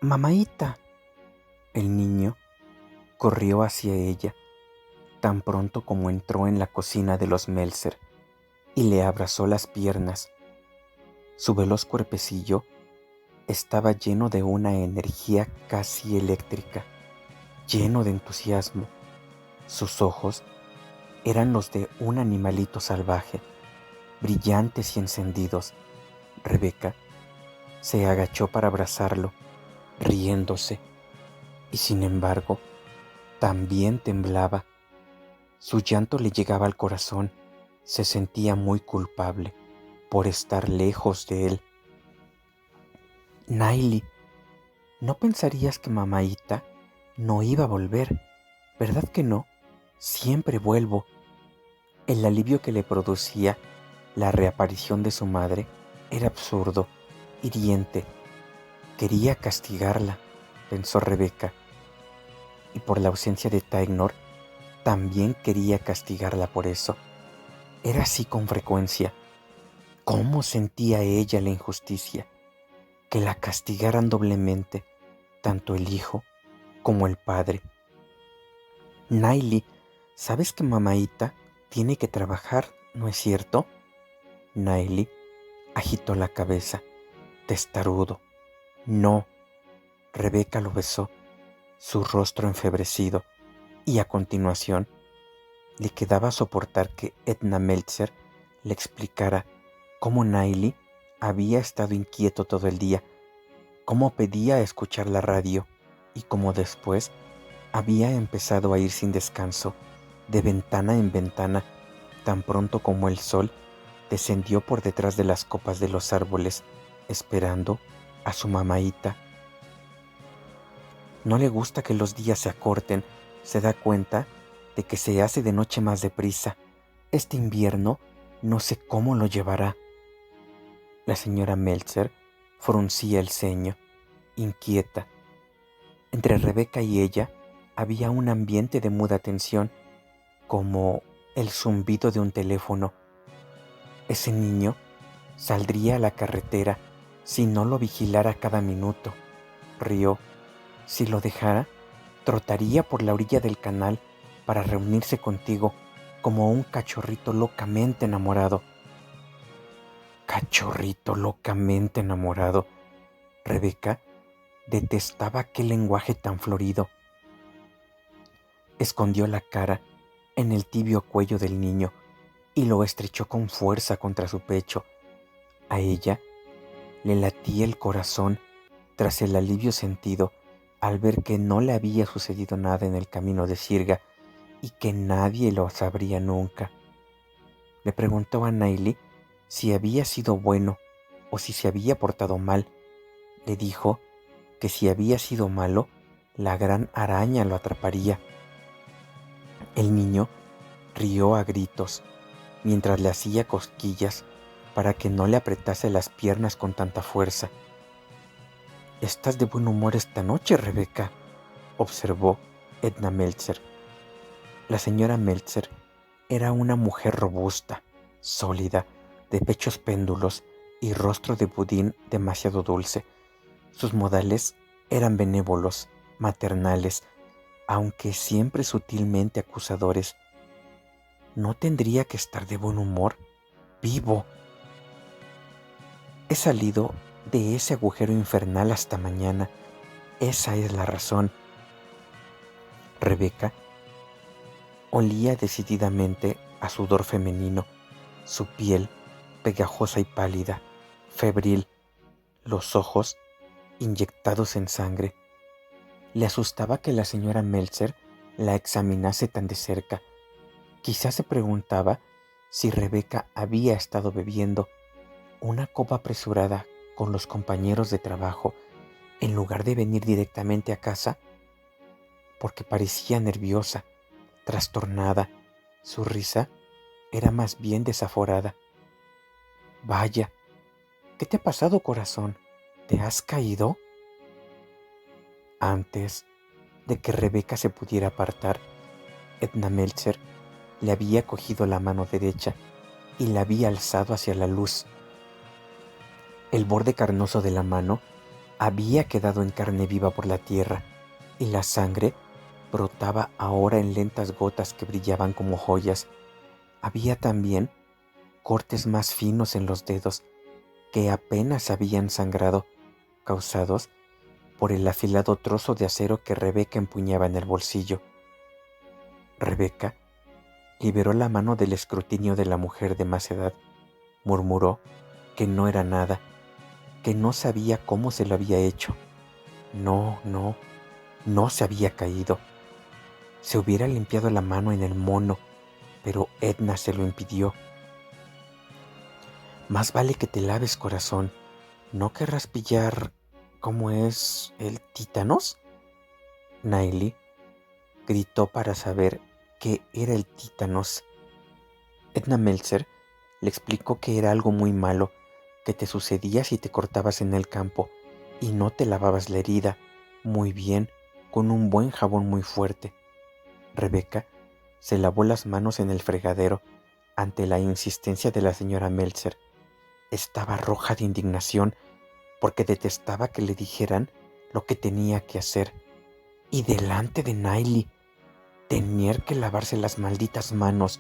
Mamaíta. El niño corrió hacia ella tan pronto como entró en la cocina de los Meltzer y le abrazó las piernas. Su veloz cuerpecillo estaba lleno de una energía casi eléctrica, lleno de entusiasmo. Sus ojos eran los de un animalito salvaje, brillantes y encendidos. Rebeca se agachó para abrazarlo, riéndose, y sin embargo, también temblaba. Su llanto le llegaba al corazón. Se sentía muy culpable por estar lejos de él. Nailí, ¿no pensarías que mamaíta no iba a volver? ¿Verdad que no? Siempre vuelvo. El alivio que le producía la reaparición de su madre era absurdo, hiriente. Quería castigarla, pensó Rebeca, y por la ausencia de Tignor también quería castigarla por eso. Era así con frecuencia. ¿Cómo sentía ella la injusticia? Que la castigaran doblemente, tanto el hijo como el padre. Nailí, ¿sabes que mamaíta tiene que trabajar, no es cierto? Nailí agitó la cabeza, testarudo. No. Rebeca lo besó, su rostro enfebrecido, y a continuación le quedaba soportar que Edna Meltzer le explicara cómo Nailí había estado inquieto todo el día, cómo pedía escuchar la radio y cómo después había empezado a ir sin descanso, de ventana en ventana, tan pronto como el sol descendió por detrás de las copas de los árboles, esperando a su mamaíta. No le gusta que los días se acorten, se da cuenta de que se hace de noche más deprisa. Este invierno no sé cómo lo llevará. La señora Meltzer fruncía el ceño, inquieta. Entre Rebeca y ella había un ambiente de muda tensión, como el zumbido de un teléfono. Ese niño saldría a la carretera si no lo vigilara cada minuto, rió. Si lo dejara, trotaría por la orilla del canal para reunirse contigo como un cachorrito locamente enamorado. Cachorrito locamente enamorado. Rebeca detestaba aquel lenguaje tan florido. Escondió la cara en el tibio cuello del niño y lo estrechó con fuerza contra su pecho. A ella le latía el corazón tras el alivio sentido al ver que no le había sucedido nada en el camino de Sirga y que nadie lo sabría nunca. Le preguntó a Nailí si había sido bueno o si se había portado mal. Le dijo que si había sido malo, la gran araña lo atraparía. El niño rió a gritos mientras le hacía cosquillas para que no le apretase las piernas con tanta fuerza. «Estás de buen humor esta noche, Rebeca», observó Edna Meltzer. La señora Meltzer era una mujer robusta, sólida, de pechos péndulos y rostro de budín demasiado dulce. Sus modales eran benévolos, maternales, aunque siempre sutilmente acusadores. ¿No tendría que estar de buen humor? Vivo. He salido de ese agujero infernal hasta mañana. Esa es la razón. Rebeca olía decididamente a sudor femenino, su piel pegajosa y pálida, febril, los ojos inyectados en sangre. Le asustaba que la señora Meltzer la examinase tan de cerca. Quizás se preguntaba si Rebeca había estado bebiendo una copa apresurada con los compañeros de trabajo en lugar de venir directamente a casa, porque parecía nerviosa, trastornada. Su risa era más bien desaforada. «Vaya, ¿qué te ha pasado, corazón? ¿Te has caído?» Antes de que Rebeca se pudiera apartar, Edna Meltzer le había cogido la mano derecha y la había alzado hacia la luz. El borde carnoso de la mano había quedado en carne viva por la tierra, y la sangre brotaba ahora en lentas gotas que brillaban como joyas. Había también cortes más finos en los dedos que apenas habían sangrado, causados por el afilado trozo de acero que Rebeca empuñaba en el bolsillo. Rebeca liberó la mano del escrutinio de la mujer de más edad, murmuró que no era nada, que no sabía cómo se lo había hecho. No se había caído. Se hubiera limpiado la mano en el mono, pero Edna se lo impidió. Más vale que te laves, corazón. ¿No querrás pillar cómo es el títanos? Nailey gritó para saber qué era el títanos. Edna Meltzer le explicó que era algo muy malo que te sucedía si te cortabas en el campo y no te lavabas la herida muy bien con un buen jabón muy fuerte. Rebeca se lavó las manos en el fregadero ante la insistencia de la señora Meltzer. Estaba roja de indignación porque detestaba que le dijeran lo que tenía que hacer. Y delante de Nailey, tener que lavarse las malditas manos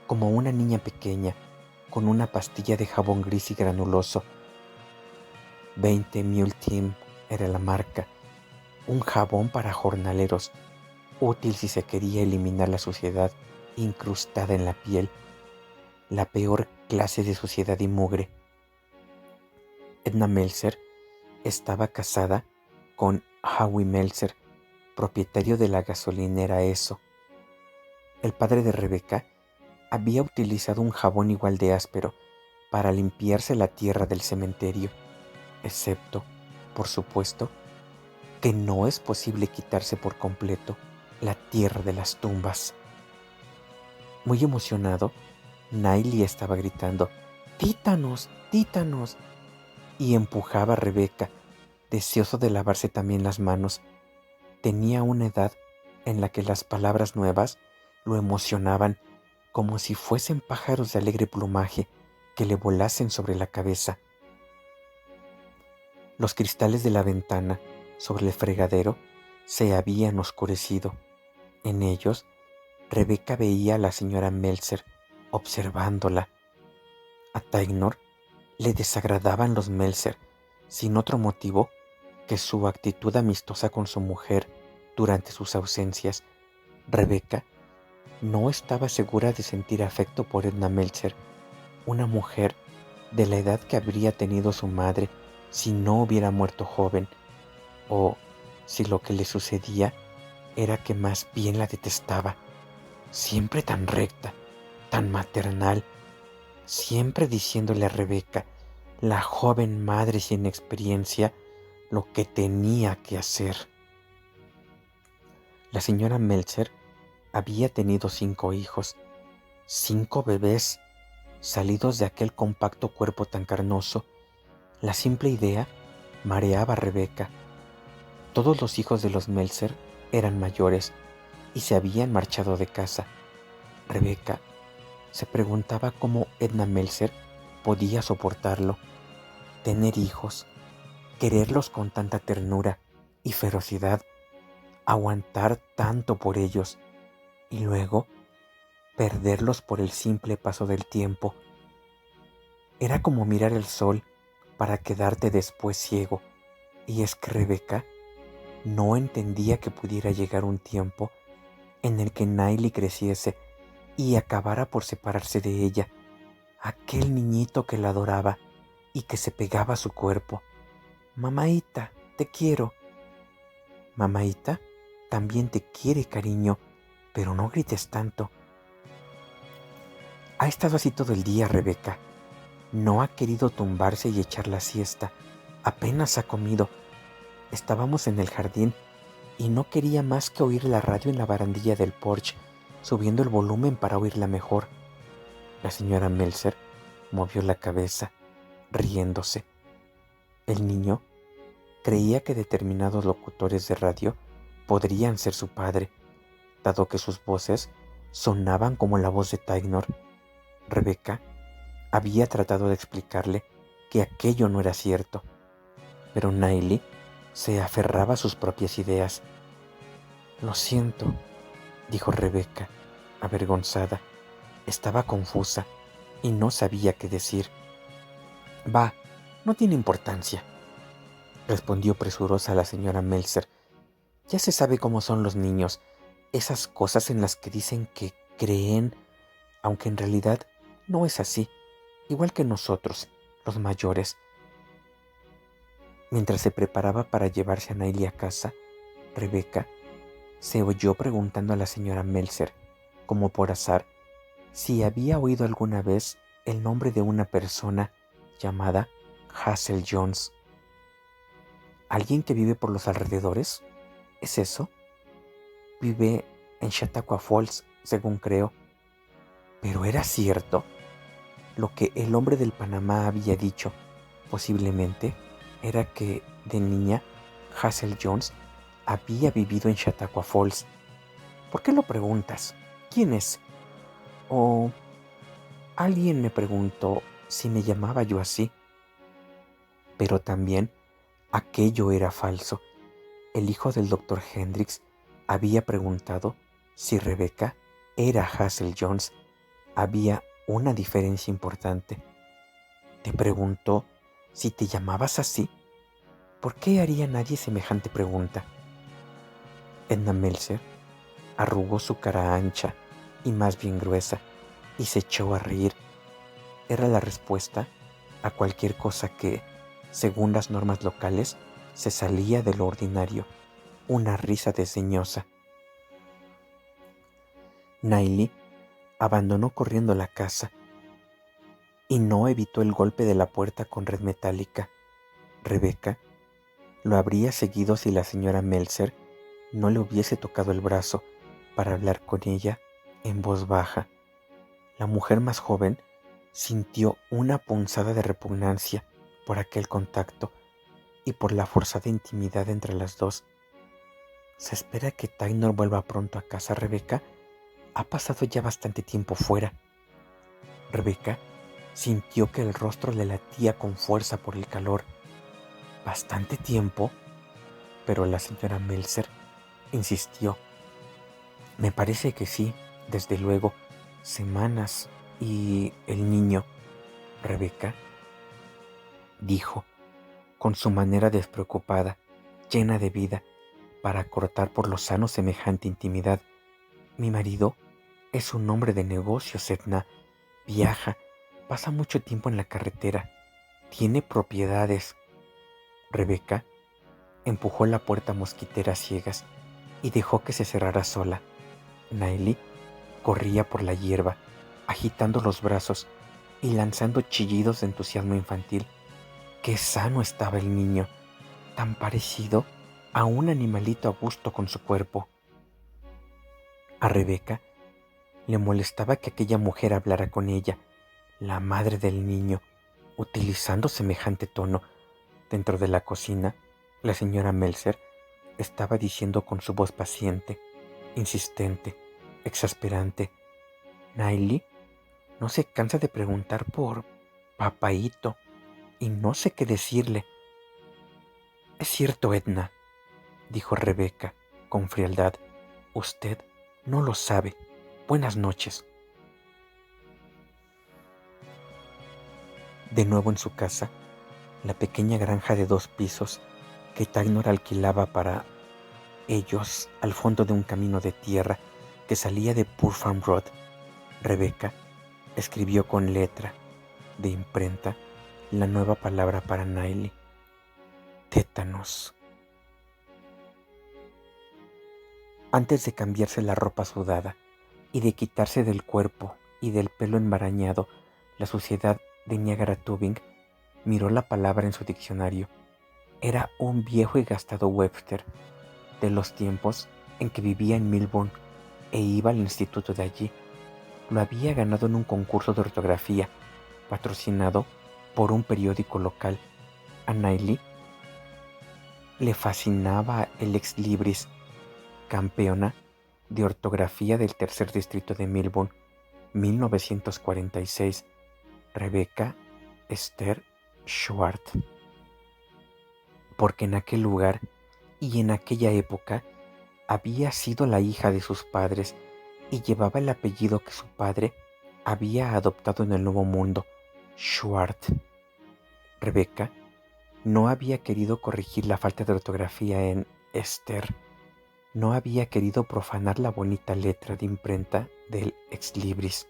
como una niña pequeña con una pastilla de jabón gris y granuloso. 20 Mule Team era la marca, un jabón para jornaleros, útil si se quería eliminar la suciedad incrustada en la piel, la peor clase de suciedad y mugre. Edna Meltzer estaba casada con Howie Meltzer, propietario de la gasolinera Esso. El padre de Rebeca había utilizado un jabón igual de áspero para limpiarse la tierra del cementerio, excepto, por supuesto, que no es posible quitarse por completo la tierra de las tumbas. Muy emocionado, Nailey estaba gritando, «¡Títanos! ¡Títanos!», y empujaba a Rebeca, deseoso de lavarse también las manos. Tenía una edad en la que las palabras nuevas lo emocionaban como si fuesen pájaros de alegre plumaje que le volasen sobre la cabeza. Los cristales de la ventana sobre el fregadero se habían oscurecido. En ellos, Rebeca veía a la señora Meltzer observándola. A Tignor le desagradaban los Meltzer, sin otro motivo que su actitud amistosa con su mujer durante sus ausencias. Rebeca no estaba segura de sentir afecto por Edna Meltzer, una mujer de la edad que habría tenido su madre si no hubiera muerto joven, o si lo que le sucedía era que más bien la detestaba, siempre tan recta, tan maternal, siempre diciéndole a Rebeca, la joven madre sin experiencia, lo que tenía que hacer. La señora Meltzer había tenido 5 hijos, 5 bebés salidos de aquel compacto cuerpo tan carnoso. La simple idea mareaba a Rebeca. Todos los hijos de los Meltzer eran mayores y se habían marchado de casa. Rebeca se preguntaba cómo Edna Meltzer podía soportarlo, tener hijos, quererlos con tanta ternura y ferocidad, aguantar tanto por ellos y luego perderlos por el simple paso del tiempo. Era como mirar el sol para quedarte después ciego, y es que Rebeca no entendía que pudiera llegar un tiempo en el que Nailey creciese y acabara por separarse de ella, aquel niñito que la adoraba y que se pegaba a su cuerpo. «Mamaíta, te quiero». «Mamaíta también te quiere, cariño, pero no grites tanto». Ha estado así todo el día, Rebeca. No ha querido tumbarse y echar la siesta. Apenas ha comido. Estábamos en el jardín y no quería más que oír la radio en la barandilla del porche, subiendo el volumen para oírla mejor. La señora Meltzer movió la cabeza, riéndose. El niño creía que determinados locutores de radio podrían ser su padre, dado que sus voces sonaban como la voz de Tignor. Rebeca había tratado de explicarle que aquello no era cierto, pero Nailey Se aferraba a sus propias ideas. Lo siento, dijo Rebeca, avergonzada. Estaba confusa y no sabía qué decir. Va, no tiene importancia, respondió presurosa la señora Meltzer. Ya se sabe cómo son los niños, esas cosas en las que dicen que creen, aunque en realidad no es así, igual que nosotros, los mayores. Mientras se preparaba para llevarse a Nailey a casa, Rebeca se oyó preguntando a la señora Meltzer, como por azar, si había oído alguna vez el nombre de una persona llamada Hazel Jones. ¿Alguien que vive por los alrededores? ¿Es eso? Vive en Chautauqua Falls, según creo. ¿Pero era cierto? Lo que el hombre del Panamá había dicho, posiblemente, era que, de niña, Hazel Jones había vivido en Chautauqua Falls. ¿Por qué lo preguntas? ¿Quién es? O alguien me preguntó si me llamaba yo así. Pero también aquello era falso. El hijo del doctor Hendricks había preguntado si Rebecca era Hazel Jones. Había una diferencia importante. Te preguntó si te llamabas así. ¿Por qué haría nadie semejante pregunta? Edna Meltzer arrugó su cara ancha y más bien gruesa y se echó a reír. Era la respuesta a cualquier cosa que, según las normas locales, se salía de lo ordinario, una risa desdeñosa. Nailey abandonó corriendo la casa y no evitó el golpe de la puerta con red metálica. Rebecca lo habría seguido si la señora Meltzer no le hubiese tocado el brazo para hablar con ella en voz baja. La mujer más joven sintió una punzada de repugnancia por aquel contacto y por la forzada intimidad entre las dos. ¿Se espera que Taylor vuelva pronto a casa, Rebecca? Ha pasado ya bastante tiempo fuera. Rebecca sintió que el rostro le latía con fuerza por el calor. ¿Bastante tiempo? Pero la señora Meltzer insistió. Me parece que sí, desde luego, semanas. ¿Y el niño? Rebecca dijo, con su manera despreocupada, llena de vida, para cortar por lo sano semejante intimidad. Mi marido es un hombre de negocios, Edna. Viaja, pasa mucho tiempo en la carretera, tiene propiedades. Rebecca empujó la puerta mosquitera a ciegas y dejó que se cerrara sola. Nailey corría por la hierba, agitando los brazos y lanzando chillidos de entusiasmo infantil. Qué sano estaba el niño, tan parecido a un animalito a gusto con su cuerpo. A Rebecca le molestaba que aquella mujer hablara con ella, la madre del niño, utilizando semejante tono. Dentro de la cocina, la señora Meltzer estaba diciendo con su voz paciente, insistente, exasperante: Nailey no se cansa de preguntar por papaíto y no sé qué decirle. Es cierto, Edna, dijo Rebecca con frialdad. Usted no lo sabe. Buenas noches. De nuevo en su casa, la pequeña granja de 2 pisos que Taylor alquilaba para ellos al fondo de un camino de tierra que salía de Poor Farm Road, Rebecca escribió con letra de imprenta la nueva palabra para Nailey: tétanos. Antes de cambiarse la ropa sudada y de quitarse del cuerpo y del pelo embarañado la suciedad de Niagara Tubing, miró la palabra en su diccionario. Era un viejo y gastado Webster, de los tiempos en que vivía en Milburn e iba al instituto de allí. Lo había ganado en un concurso de ortografía, patrocinado por un periódico local. A Nailey le fascinaba el ex libris, campeona de ortografía del tercer distrito de Milburn, 1946, Rebecca Esther Schwartz. porque en aquel lugar y en aquella época había sido la hija de sus padres y llevaba el apellido que su padre había adoptado en el Nuevo Mundo, Schwartz. Rebeca no había querido corregir la falta de ortografía en Esther. No había querido profanar la bonita letra de imprenta del Ex Libris.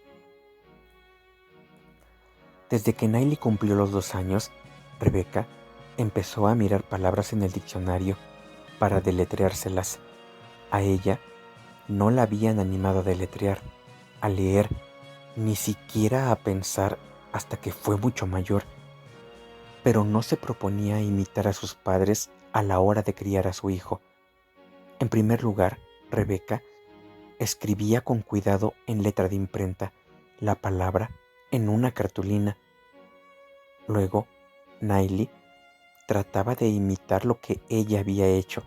Desde que Nailey cumplió los 2 años, Rebeca empezó a mirar palabras en el diccionario para deletreárselas. A ella no la habían animado a deletrear, a leer, ni siquiera a pensar hasta que fue mucho mayor, pero no se proponía imitar a sus padres a la hora de criar a su hijo. En primer lugar, Rebeca escribía con cuidado en letra de imprenta la palabra en una cartulina. Luego, Nailey trataba de imitar lo que ella había hecho,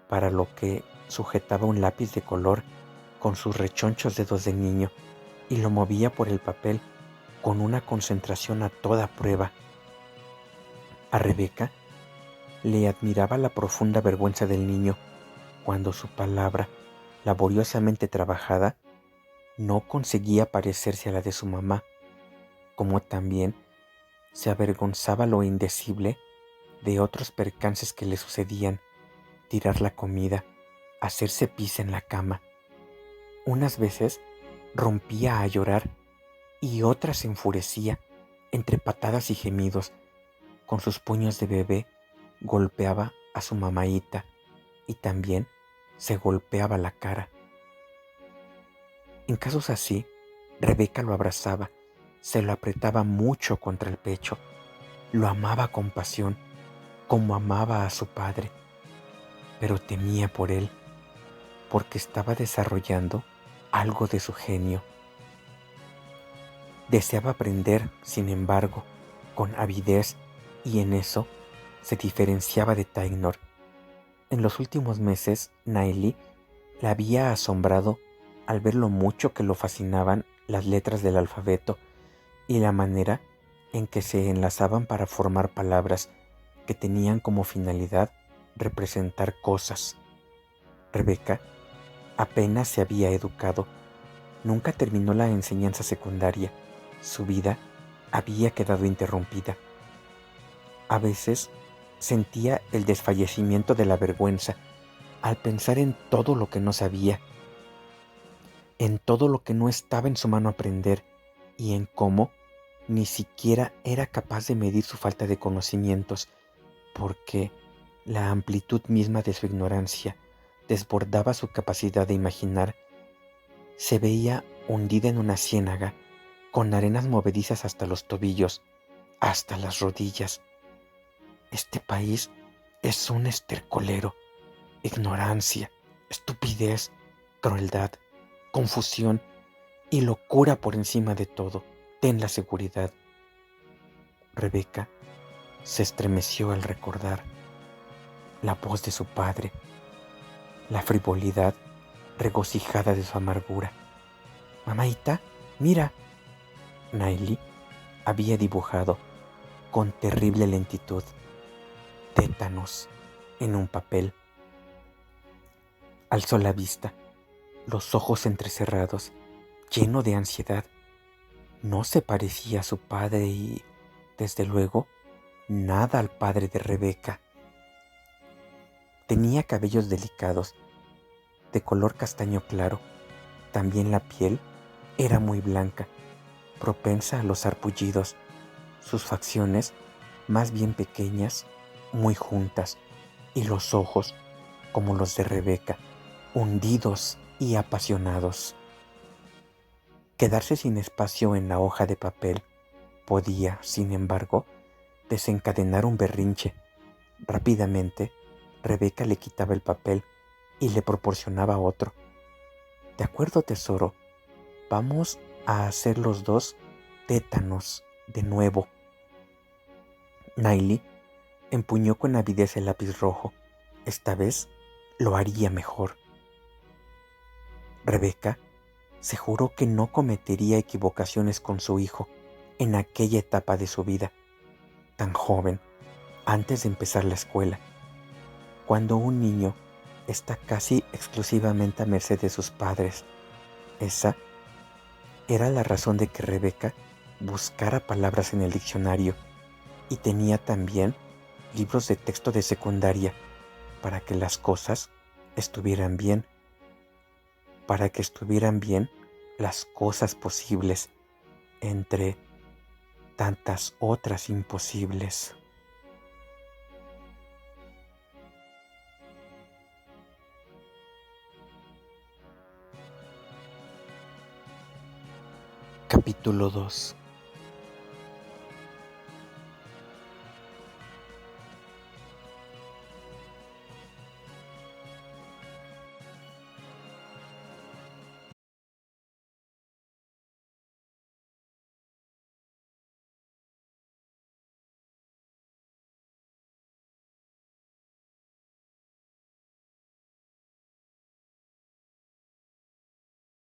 para lo que sujetaba un lápiz de color con sus rechonchos dedos de niño y lo movía por el papel con una concentración a toda prueba. A Rebeca le admiraba la profunda vergüenza del niño cuando su palabra, laboriosamente trabajada, no conseguía parecerse a la de su mamá, como también se avergonzaba lo indecible de otros percances que le sucedían: tirar la comida, hacerse pis en la cama. Unas veces rompía a llorar y otras se enfurecía, entre patadas y gemidos. Con sus puños de bebé golpeaba a su mamaíta y también se golpeaba la cara. En casos así, Rebeca lo abrazaba, se lo apretaba mucho contra el pecho, lo amaba con pasión, como amaba a su padre, pero temía por él, porque estaba desarrollando algo de su genio. Deseaba aprender, sin embargo, con avidez, y en eso se diferenciaba de Tainor. En los últimos meses, Nailey la había asombrado al ver lo mucho que lo fascinaban las letras del alfabeto y la manera en que se enlazaban para formar palabras que tenían como finalidad representar cosas. Rebeca apenas se había educado, nunca terminó la enseñanza secundaria, su vida había quedado interrumpida. A veces sentía el desfallecimiento de la vergüenza al pensar en todo lo que no sabía, en todo lo que no estaba en su mano aprender y en cómo ni siquiera era capaz de medir su falta de conocimientos, porque la amplitud misma de su ignorancia desbordaba su capacidad de imaginar. Se veía hundida en una ciénaga, con arenas movedizas hasta los tobillos, hasta las rodillas. Este país es un estercolero: ignorancia, estupidez, crueldad, confusión y locura por encima de todo. Ten la seguridad. Rebeca se estremeció al recordar la voz de su padre, la frivolidad regocijada de su amargura. Mamaita, mira. Nailey había dibujado con terrible lentitud tétanos en un papel. Alzó la vista, los ojos entrecerrados, lleno de ansiedad. No se parecía a su padre y, desde luego, nada al padre de Rebeca. Tenía cabellos delicados, de color castaño claro. También la piel era muy blanca, propensa a los sarpullidos. Sus facciones, más bien pequeñas, muy juntas, y los ojos, como los de Rebeca, hundidos y apasionados. Quedarse sin espacio en la hoja de papel podía, sin embargo, desencadenar un berrinche. Rápidamente, Rebeca le quitaba el papel y le proporcionaba otro. De acuerdo, tesoro, vamos a hacer los dos tétanos de nuevo. Nailey empuñó con avidez el lápiz rojo. Esta vez lo haría mejor. Rebeca se juró que no cometería equivocaciones con su hijo en aquella etapa de su vida, tan joven, antes de empezar la escuela, cuando un niño está casi exclusivamente a merced de sus padres. Esa era la razón de que Rebeca buscara palabras en el diccionario y tenía también libros de texto de secundaria para que las cosas estuvieran bien, para que estuvieran bien las cosas posibles entre tantas otras imposibles. Capítulo 2.